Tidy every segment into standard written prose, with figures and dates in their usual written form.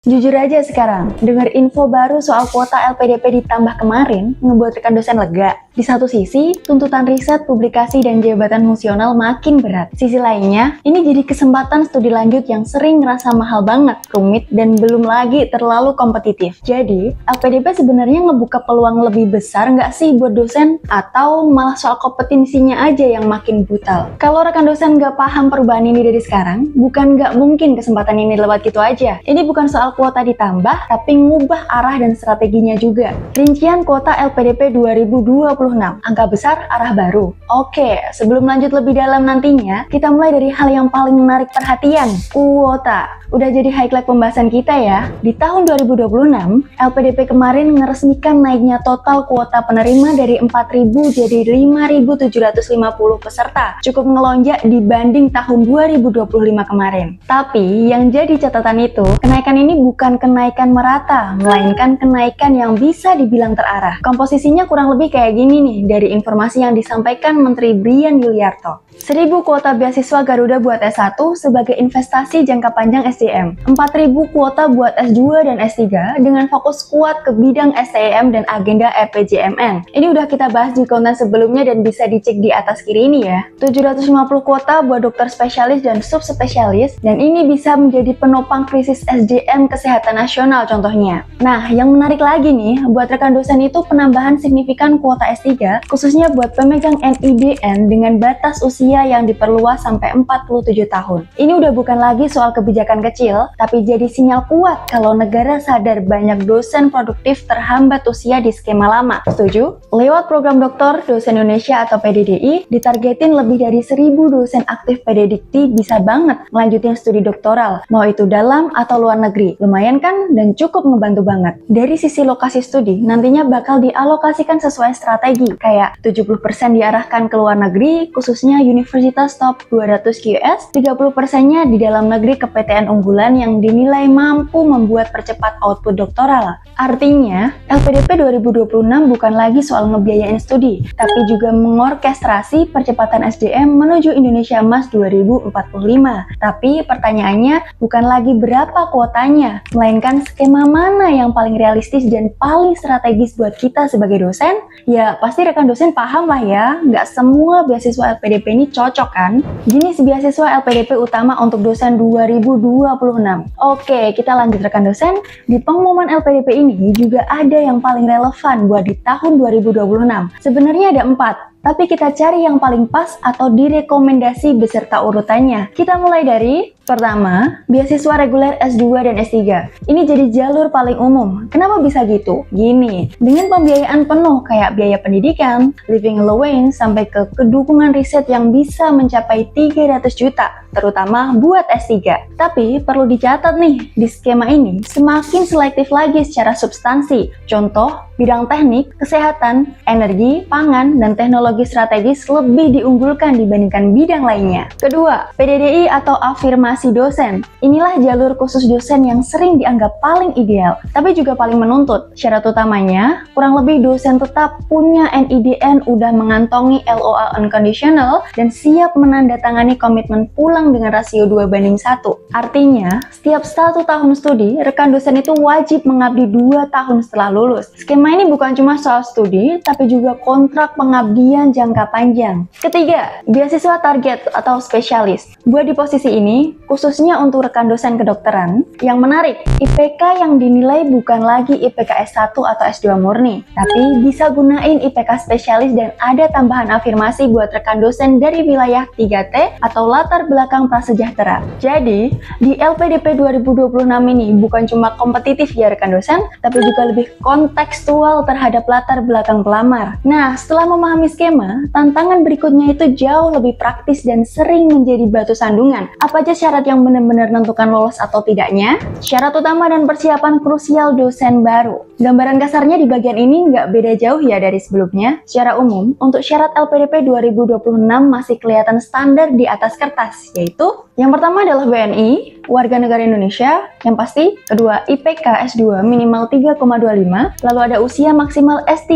Jujur aja sekarang, dengar info baru soal kuota LPDP ditambah kemarin ngebuat rekan dosen lega. Di satu sisi, tuntutan riset, publikasi, dan jabatan fungsional makin berat. Sisi lainnya, ini jadi kesempatan studi lanjut yang sering ngerasa mahal banget, rumit, dan belum lagi terlalu kompetitif. Jadi, LPDP sebenarnya ngebuka peluang lebih besar nggak sih buat dosen? Atau malah soal kompetensinya aja yang makin brutal? Kalau rekan dosen nggak paham perubahan ini dari sekarang, bukan nggak mungkin kesempatan ini lewat gitu aja. Ini bukan soal kuota ditambah, tapi ngubah arah dan strateginya juga. Rincian kuota LPDP 2026, angka besar, arah baru. Oke, sebelum lanjut lebih dalam nantinya, kita mulai dari hal yang paling menarik perhatian, kuota. Udah jadi highlight pembahasan kita ya. Di tahun 2026, LPDP kemarin meresmikan naiknya total kuota penerima dari 4.000 jadi 5.750 peserta. Cukup ngelonjak dibanding tahun 2025 kemarin. Tapi yang jadi catatan itu, kenaikan ini bukan kenaikan merata, melainkan kenaikan yang bisa dibilang terarah. Komposisinya kurang lebih kayak gini nih, dari informasi yang disampaikan Menteri Brian Yuliarto. 1.000 kuota beasiswa Garuda buat S1 sebagai investasi jangka panjang SDM. 4.000 kuota buat S2 dan S3 dengan fokus kuat ke bidang STM dan agenda RPJMN. Ini udah kita bahas di konten sebelumnya dan bisa dicek di atas kiri ini ya. 750 kuota buat dokter spesialis dan subspesialis, dan ini bisa menjadi penopang krisis SDM kesehatan nasional contohnya. Nah, yang menarik lagi nih, buat rekan dosen itu penambahan signifikan kuota S3, khususnya buat pemegang NIDN dengan batas usia yang diperluas sampai 47 tahun. Ini udah bukan lagi soal kebijakan kecil, tapi jadi sinyal kuat kalau negara sadar banyak dosen produktif terhambat usia di skema lama. Setuju? Lewat program Doktor Dosen Indonesia atau PDDI, ditargetin lebih dari 1.000 dosen aktif PDDikti bisa banget melanjutin studi doktoral, mau itu dalam atau luar negeri. Lumayan kan? Dan cukup ngebantu banget. Dari sisi lokasi studi, nantinya bakal dialokasikan sesuai strategi, kayak 70% diarahkan ke luar negeri, khususnya Universitas Top 200 QS, 30%-nya di dalam negeri ke PTN unggulan yang dinilai mampu membuat percepat output doktoral. Artinya, LPDP 2026 bukan lagi soal ngebiayain studi, tapi juga mengorkestrasi percepatan SDM menuju Indonesia Emas 2045. Tapi pertanyaannya bukan lagi berapa kuotanya, melainkan skema mana yang paling realistis dan paling strategis buat kita sebagai dosen? Ya, pasti rekan dosen paham lah ya, nggak semua beasiswa LPDP ini cocok kan? Jenis beasiswa LPDP utama untuk dosen 2026. Oke, kita lanjut rekan dosen. Di pengumuman LPDP ini juga ada yang paling relevan buat di tahun 2026. Sebenarnya ada 4. Tapi kita cari yang paling pas atau direkomendasi beserta urutannya. Kita mulai dari pertama, beasiswa reguler S2 dan S3. Ini jadi jalur paling umum. Kenapa bisa gitu? Gini, dengan pembiayaan penuh kayak biaya pendidikan, living allowance, sampai ke dukungan riset yang bisa mencapai 300 juta, terutama buat S3. Tapi perlu dicatat nih, di skema ini semakin selektif lagi secara substansi. Contoh, bidang teknik, kesehatan, energi, pangan, dan teknologi strategis lebih diunggulkan dibandingkan bidang lainnya. Kedua, PDDI atau afirmasi dosen. Inilah jalur khusus dosen yang sering dianggap paling ideal, tapi juga paling menuntut. Syarat utamanya, kurang lebih dosen tetap punya NIDN, udah mengantongi LOA unconditional, dan siap menandatangani komitmen pulang dengan rasio 2:1. Artinya, setiap 1 tahun studi, rekan dosen itu wajib mengabdi 2 tahun setelah lulus. Skema ini bukan cuma soal studi, tapi juga kontrak pengabdian jangka panjang. Ketiga, beasiswa target atau spesialis. Buat di posisi ini, khususnya untuk rekan dosen kedokteran, yang menarik, IPK yang dinilai bukan lagi IPK S1 atau S2 murni, tapi bisa gunain IPK spesialis dan ada tambahan afirmasi buat rekan dosen dari wilayah 3T atau latar belakang prasejahtera. Jadi, di LPDP 2026 ini bukan cuma kompetitif ya rekan dosen, tapi juga lebih kontekstual terhadap latar belakang pelamar. Nah, setelah memahami skema, tantangan berikutnya itu jauh lebih praktis dan sering menjadi batu sandungan. Apa aja syarat yang benar-benar menentukan lolos atau tidaknya? Syarat utama dan persiapan krusial dosen baru. Gambaran kasarnya di bagian ini nggak beda jauh ya dari sebelumnya. Secara umum, untuk syarat LPDP 2026 masih kelihatan standar di atas kertas, yaitu yang pertama adalah WNI, warga negara Indonesia, yang pasti. Kedua, IPK S2 minimal 3,25, lalu ada usia maksimal S3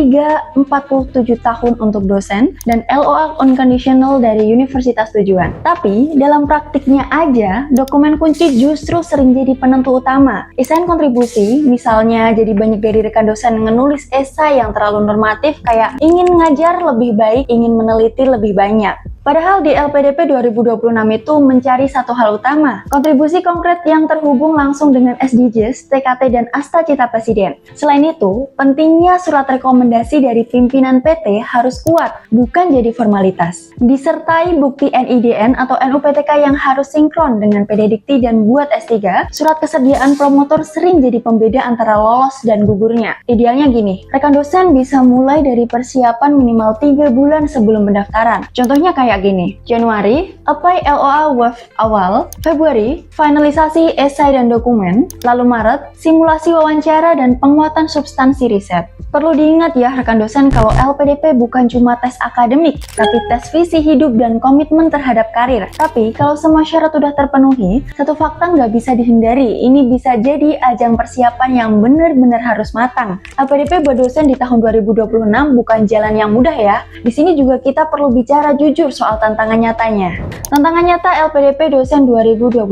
47 tahun untuk dosen, dan LOA unconditional dari universitas tujuan. Tapi, dalam praktiknya aja, dokumen kunci justru sering jadi penentu utama. Desain kontribusi, misalnya jadi banyak dari rekan dosen menulis esai yang terlalu normatif kayak ingin ngajar lebih baik, ingin meneliti lebih banyak. Padahal di LPDP 2026 itu mencari satu hal utama, kontribusi konkret yang terhubung langsung dengan SDGs, TKT, dan Asta Cita Presiden. Selain itu, pentingnya surat rekomendasi dari pimpinan PT harus kuat, bukan jadi formalitas. Disertai bukti NIDN atau NUPTK yang harus sinkron dengan PDDikti dan buat S3, surat kesediaan promotor sering jadi pembeda antara lolos dan gugurnya. Idealnya gini, rekan dosen bisa mulai dari persiapan minimal 3 bulan sebelum pendaftaran. Contohnya kayak gini, Januari, apply LOA WAF awal, Februari, finalisasi esai dan dokumen, lalu Maret, simulasi wawancara dan penguatan substansi riset. Perlu diingat ya rekan dosen kalau LPDP bukan cuma tes akademik, tapi tes visi hidup dan komitmen terhadap karir. Tapi kalau semua syarat sudah terpenuhi, satu fakta nggak bisa dihindari, ini bisa jadi ajang persiapan yang benar-benar harus matang. LPDP buat dosen di tahun 2026 bukan jalan yang mudah ya. Di sini juga kita perlu bicara jujur soal tantangan nyatanya. Tantangan nyata LPDP dosen 2026.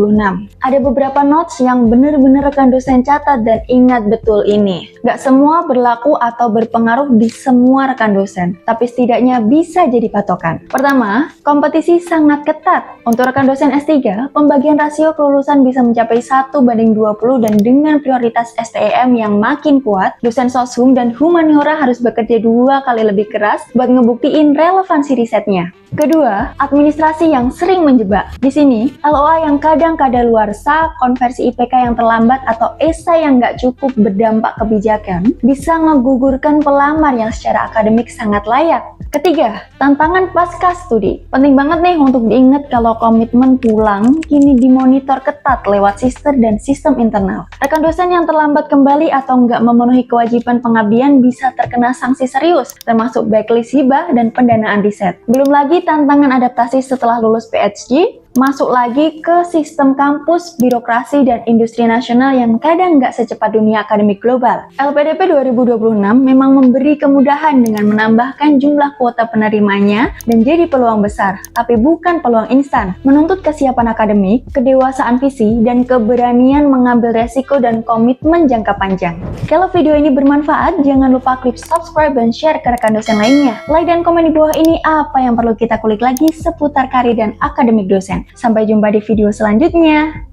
Ada beberapa notes yang benar-benar rekan dosen catat dan ingat betul ini. Gak semua berlaku atau berpengaruh di semua rekan dosen, tapi setidaknya bisa jadi patokan. Pertama, kompetisi sangat ketat. Untuk rekan dosen S3, pembagian rasio kelulusan bisa mencapai 1:20 dan dengan prioritas STEM yang makin kuat, dosen soshum dan humaniora harus bekerja 2 kali lebih keras buat ngebuktiin relevansi risetnya. Kedua, administrasi yang sering menjebak. Di sini, LOA yang kadang kadaluarsa, konversi IPK yang terlambat, atau esai yang nggak cukup berdampak kebijakan, bisa ngegugurkan pelamar yang secara akademik sangat layak. Ketiga, tantangan pasca studi. Penting banget nih untuk diingat kalau komitmen pulang kini dimonitor ketat lewat sister dan sistem internal. Rekan dosen yang terlambat kembali atau nggak memenuhi kewajiban pengabdian bisa terkena sanksi serius, termasuk blacklist hibah dan pendanaan riset. Belum lagi tantangan adaptasi setelah lulus PhD, masuk lagi ke sistem kampus, birokrasi, dan industri nasional yang kadang nggak secepat dunia akademik global. LPDP 2026 memang memberi kemudahan dengan menambahkan jumlah kuota penerimanya dan jadi peluang besar, tapi bukan peluang instan. Menuntut kesiapan akademik, kedewasaan visi, dan keberanian mengambil resiko dan komitmen jangka panjang. Kalau video ini bermanfaat, jangan lupa klik subscribe dan share ke rekan dosen lainnya. Like dan komen di bawah ini apa yang perlu kita kulik lagi seputar karir dan akademik dosen. Sampai jumpa di video selanjutnya.